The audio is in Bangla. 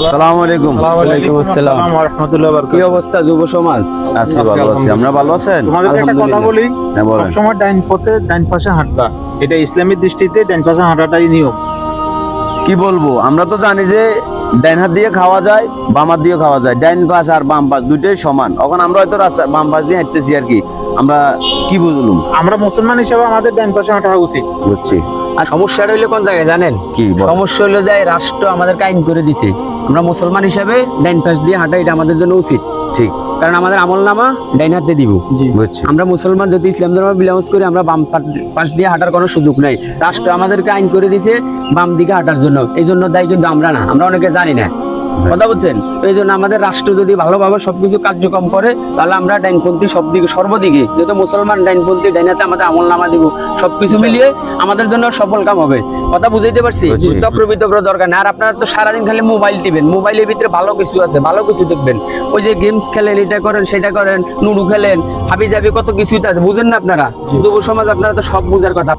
আসসালামু আলাইকুম। ওয়ালাইকুম আসসালাম ওয়া রাহমাতুল্লাহি ওয়া কি বারাকাতুহু। অবস্থা যুব সমাজ? আছি, ভালো আছি। আমরা ভালো আছেন? তোমাদেরকে একটা কথা আলহামদুলিল্লাহ। বলি, হ্যাঁ, বলেন। সবসময় ডাইন পথে ডাইন পাশে হাঁটবা। এটা ইসলামী দৃষ্টিতে ডাইন পাশে হাঁটাটাই নিয়ম। কি বলবো, আমরা তো জানি যে ডাইন হাত দিয়ে খাওয়া যায়, বাম হাত দিয়ে খাওয়া যায়। ডাইন পাশ আর বাম পাশ দুইটাই সমান। এখন আমরা হয়তো রাস্তা বাম পাশ দিয়ে হাঁটতেছি আর কি। আমরা কি বুঝলুম? আমরা মুসলমান হিসেবে আমাদের ডাইন পাশে হাঁটা উচিত। বুঝছি। আর সমস্যাটা হইলো কোন জায়গায় জানেন? কি বলেন? সমস্যা হইলো যে রাষ্ট্র আমাদেরকে আইন করে দিছে, আমরা মুসলমান হিসেবে ডাইন পাশ দিয়ে হাঁটা এটা আমাদের জন্য উচিত, ঠিক, কারণ আমাদের আমলনামা ডাইন হাতে দিব। বুঝছি। আমরা মুসলমান যদি ইসলাম ধর্ম বিলংস করি, আমরা বাম পাশ দিয়ে হাঁটার কোনো সুযোগ নাই। রাষ্ট্র আমাদেরকে আইন করে দিছে বাম দিকে হাঁটার জন্য। এই জন্য দায়ী কিন্তু আমরা না, আমরা অনেকে জানি না, কথা বলছেন। তো এই জন্য আমাদের রাষ্ট্র যদি ভালোভাবে সবকিছু কার্যক্রম করে, তাহলে আমরা ডাইনপন্থী সর্বদিকে, যেহেতু মুসলমান ডাইনপন্থী, ডাইনাতে আমাদের আমলনামা দিব, সবকিছু মিলিয়ে আমাদের জন্য সফল কাম হবে। কথা বুঝাইতে পারছি? বুঝছি। বিতর্ক দরকার না। আর আপনারা তো সারাদিন খালি মোবাইল টিপেন, মোবাইলের ভিতরে ভালো কিছু আছে, ভালো কিছু দেখবেন। ওই যে গেমস খেলেন, এটা করেন সেটা করেন, লুডো খেলেন, হাবি জাবি কত কিছুই তো আছে, বুঝেন না আপনারা? যুব সমাজ আপনারা তো সব বুঝার কথা।